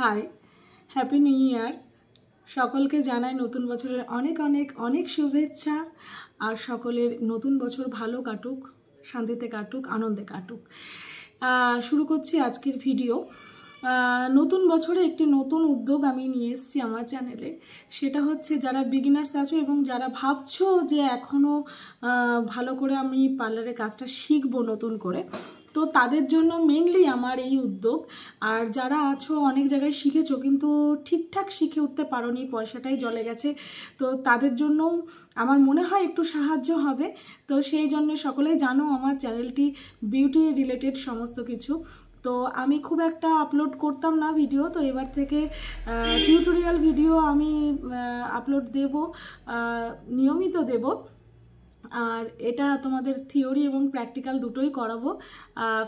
High, happy new year. সকলকে জানাই নতুন বছরের অনেক অনেক অনেক শুভেচ্ছা। আর সকলের নতুন বছর ভালো কাটুক, শান্তিতে কাটুক, আনন্দে কাটুক। শুরু করছি আজকের ভিডিও। নতুন বছরে একটি নতুন উদ্যোগ আমি নিয়ে এসেছি আমার চ্যানেলে। সেটা হচ্ছে যারা বিগিনার্স আছো এবং যারা ভাবছো যে এখনও ভালো করে আমি পার্লারের কাজটা শিখবো নতুন করে, তো তাদের জন্য মেনলি আমার এই উদ্যোগ। আর যারা আছো অনেক জায়গায় শিখেছো কিন্তু ঠিকঠাক শিখে উঠতে পারোনি, পয়সাটাই জলে গেছে, তো তাদের জন্য আমার মনে হয় একটু সাহায্য হবে। তো সেই জন্য সকলেই জানো আমার চ্যানেলটি বিউটি রিলেটেড সমস্ত কিছু। তো আমি খুব একটা আপলোড করতাম না ভিডিও, তো এবার থেকে টিউটোরিয়াল ভিডিও আমি আপলোড দেব, নিয়মিত দেব। আর এটা তোমাদের থিওরি এবং প্র্যাকটিক্যাল দুটোই করাবো,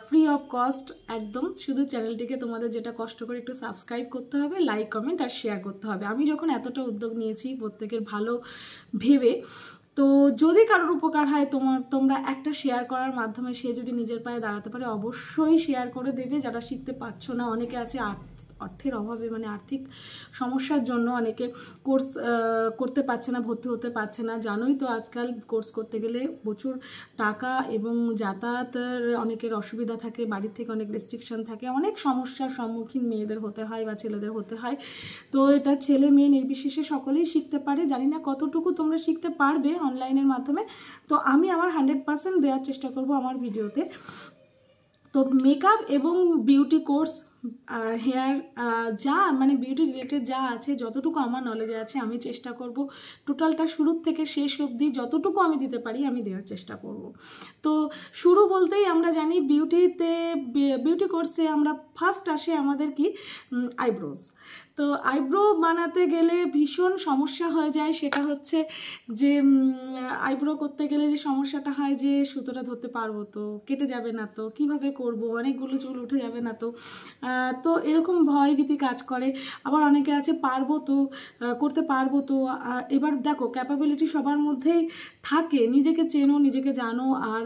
ফ্রি অফ কস্ট একদম। শুধু চ্যানেলটিকে তোমাদের যেটা কষ্ট করে একটু সাবস্ক্রাইব করতে হবে, লাইক কমেন্ট আর শেয়ার করতে হবে। আমি যখন এতটা উদ্যোগ নিয়েছি প্রত্যেকের ভালো ভেবে, তো যদি কারোর উপকার হয় তোমরা একটা শেয়ার করার মাধ্যমে সে যদি নিজের পায়ে দাঁড়াতে পারে, অবশ্যই শেয়ার করে দেবে। যারা শিখতে পারছো না, অনেকে আছে অর্থের অভাবে, মানে আর্থিক সমস্যার জন্য অনেকে কোর্স করতে পারছে না, ভর্তি হতে পারছে না। জানোই তো আজকাল কোর্স করতে গেলে প্রচুর টাকা এবং যাতায়াতের অনেকের অসুবিধা থাকে, বাড়ির থেকে অনেক রেস্ট্রিকশন থাকে, অনেক সমস্যার সম্মুখীন মেয়েদের হতে হয় বা ছেলেদের হতে হয়। তো এটা ছেলে মেয়ে নির্বিশেষে সকলেই শিখতে পারে। জানি না কতটুকু তোমরা শিখতে পারবে অনলাইনের মাধ্যমে, তো আমি আমার 100% দেওয়ার চেষ্টা করব আমার ভিডিওতে। তো মেকআপ এবং বিউটি কোর্স, হেয়ার, যা মানে বিউটি রিলেটেড যা আছে, যতটুকু আমার নলেজে আছে আমি চেষ্টা করব টোটালটা শুরুর থেকে শেষ অবধি যতটুকু আমি দিতে পারি আমি দেওয়ার চেষ্টা করব। তো শুরু বলতেই আমরা জানি বিউটি কোর্সে আমরা ফার্স্ট আসে আমাদের কি আইব্রোজ। তো আইব্রো বানাতে গেলে ভীষণ সমস্যা হয়ে যায়। সেটা হচ্ছে যে আইব্রো করতে গেলে যে সমস্যাটা হয় যে সুতোটা ধরতে পারবো তো, কেটে যাবে না তো, কিভাবে করব, অনেকগুলো চুল উঠে যাবে না তো, তো এরকম ভয় ভীতি কাজ করে। আবার অনেকে আছে পারবো তো, করতে পারবো তো। এবার দেখো, ক্যাপাবিলিটি সবার মধ্যেই থাকে, নিজেকে চেনো, নিজেকে জানো, আর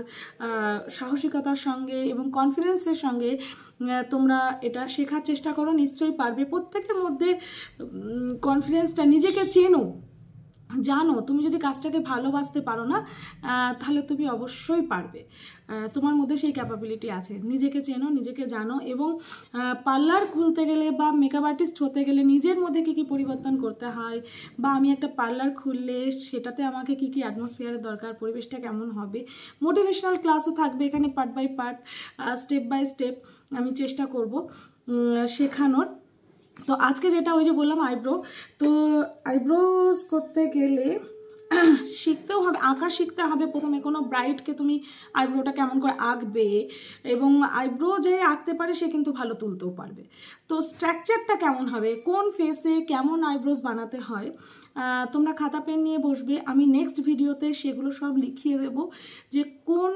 সাহসিকতার সঙ্গে এবং কনফিডেন্সের সঙ্গে তোমরা এটা শেখার চেষ্টা করো, নিশ্চয়ই পারবে। প্রত্যেকের মধ্যে কনফিডেন্সটা, নিজেকে চেনো, জানো। তুমি যদি কাজটাকে ভালোবাসতে পারো না, তাহলে তুমি অবশ্যই পারবে। তোমার মধ্যে সেই ক্যাপাবিলিটি আছে। নিজেকে চেনো, নিজেকে জানো, এবং পার্লার খুলতে গেলে বা মেকআপ আর্টিস্ট হতে গেলে নিজের মধ্যে কী কী পরিবর্তন করতে হয়, বা আমি একটা পার্লার খুললে সেটাতে আমাকে কী কী অ্যাটমসফিয়ারের দরকার, পরিবেশটা কেমন হবে। মোটিভেশনাল ক্লাসও থাকবে এখানে, part by part, step by step আমি চেষ্টা করব শেখানোর। তো আজকে যেটা ওই যে বললাম আইব্রো, তো আইব্রোজ করতে গেলে শিখতেও হবে, আঁকা শিখতে হবে প্রথমে। কোনো ব্রাইডকে তুমি আইব্রোটা কেমন করে আঁকবে, এবং আইব্রো যে আঁকতে পারে সে কিন্তু ভালো তুলতেও পারবে। তো স্ট্রাকচারটা কেমন হবে, কোন ফেসে কেমন আইব্রোজ বানাতে হয়, তোমরা খাতা পেন নিয়ে বসবে। আমি নেক্সট ভিডিওতে সেগুলো সব লিখিয়ে দেবো, যে কোন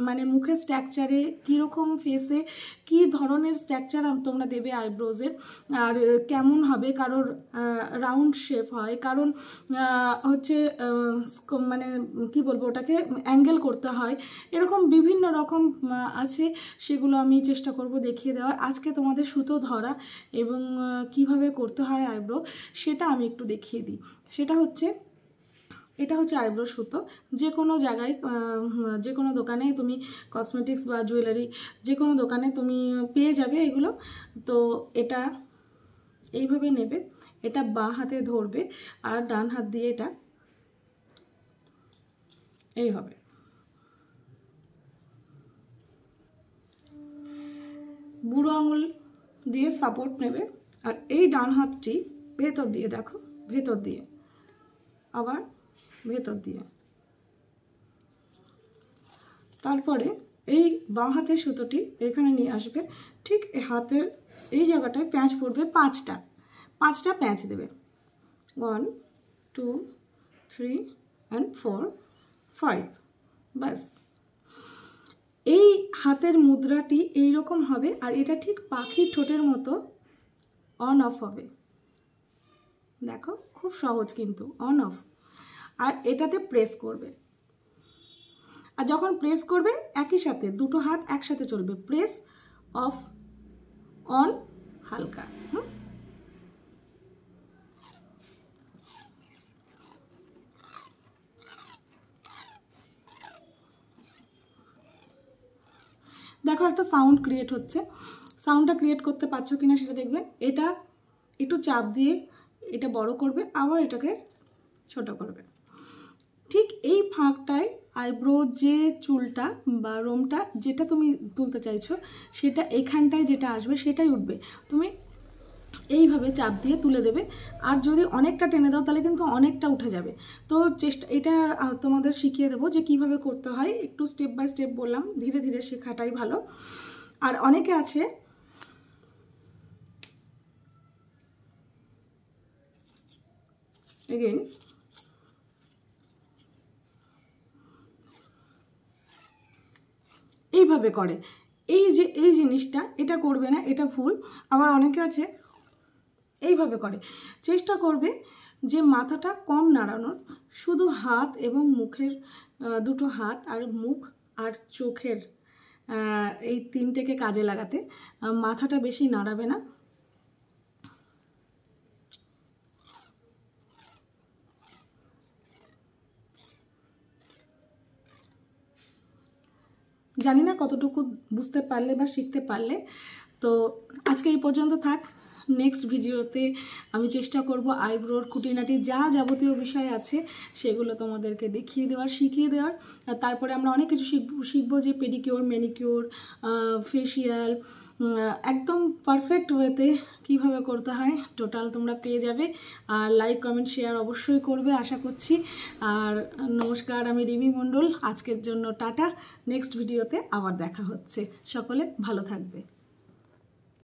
মানে মুখের স্ট্রাকচারে কীরকম ফেসে কী ধরনের স্ট্রাকচার তোমরা দেবে আইব্রোজের, আর কেমন হবে। কারোর রাউন্ড শেপ হয়, কারণ হচ্ছে মানে কি বলবো, ওটাকে অ্যাঙ্গেল করতে হয়, এরকম বিভিন্ন রকম আছে। সেগুলো আমি চেষ্টা করব দেখিয়ে দেওয়ার। আজকে তোমাদের সুতো ধরা এবং কিভাবে করতে হয় আইব্রো, সেটা আমি একটু দেখিয়ে দিই। সেটা হচ্ছে, এটা হচ্ছে আইব্রো সুতো। যে কোনো জায়গায়, যে কোনো দোকানে তুমি কসমেটিক্স বা জুয়েলারি যে কোনো দোকানে তুমি পেয়ে যাবে এগুলো। তো এটা এইভাবে নেবে, এটা বাঁ হাতে ধরবে আর ডান হাত দিয়ে এটা এইভাবে বুড়ো আঙুল দিয়ে সাপোর্ট নেবে, আর এই ডান হাতটি ভেতর দিয়ে, দেখো ভেতর দিয়ে, আবার ভেতর দিয়ে, তারপরে এই বাঁ হাতের সুতোটি এখানে নিয়ে আসবে। ঠিক হাতের এই জায়গাটায় প্যাঁচ পড়বে, পাঁচটা প্যাঁচ দেবে। 1 2 3 and 4 5, ব্যাস। এই হাতের মুদ্রাটি এইরকম হবে, আর এটা ঠিক পাখির ঠোঁটের মতো অন অফ হবে। দেখো খুব সহজ কিন্তু, অন অফ। আর এটাতে প্রেস করবে, আর যখন প্রেস করবে একই সাথে দুটো হাত একসাথে চলবে, প্রেস অফ অন হালকা, দেখো একটা সাউন্ড ক্রিয়েট হচ্ছে, সাউন্ডটা ক্রিয়েট করতে পারছো কিনা সেটা দেখবে। এটা একটু চাপ দিয়ে এটা বড় করবে, আবার এটাকে ছোট করবে। ঠিক এই ফাঁকটায় আইব্রো যে চুলটা বা রোমটা যেটা তুমি তুলতে চাইছো সেটা এখানটায় যেটা আসবে সেটাই উঠবে। তুমি এইভাবে চাপ দিয়ে তুলে দেবে। আর যদি অনেকটা টেনে দাও তাহলে কিন্তু অনেকটা উঠে যাবে। তো এটা তোমাদের শিখিয়ে দেবো যে কিভাবে করতে হয়, একটু স্টেপ বাই স্টেপ বললাম, ধীরে ধীরে শেখাটাই ভালো। আর অনেকে আছে এগেইন এইভাবে করে, এই জিনিসটা এটা করবে না, এটা ভুল। আবার অনেকে আছে এইভাবে করে। চেষ্টা করবে যে মাথাটা কম নাড়ানোর, শুধু হাত এবং মুখের দুটো হাত আর মুখ আর চোখের এই তিনটেকে কাজে লাগাতে, মাথাটা বেশি নাড়াবে না। জানি না কতটুকু বুঝতে পারলে বা শিখতে পারলে। তো আজকে এই পর্যন্ত থাক। নেক্সট ভিডিওতে আমি চেষ্টা করব আইব্রোর খুঁটিনাটি যা যাবতীয় বিষয় আছে সেগুলো তোমাদেরকে দেখিয়ে দেওয়ার, শিখিয়ে দেওয়ার। তারপরে আমরা অনেক কিছু শিখবো যে পেডিকিওর, ম্যানিকিওর, ফেসিয়াল একদম পারফেক্ট ওয়েতে কীভাবে করতে হয় টোটাল তোমরা পেয়ে যাবে। আর লাইক, কমেন্ট, শেয়ার অবশ্যই করবে আশা করছি। আর নমস্কার, আমি রিমি মণ্ডল। আজকের জন্য টাটা। নেক্সট ভিডিওতে আবার দেখা হচ্ছে। সকলে ভালো থাকবে।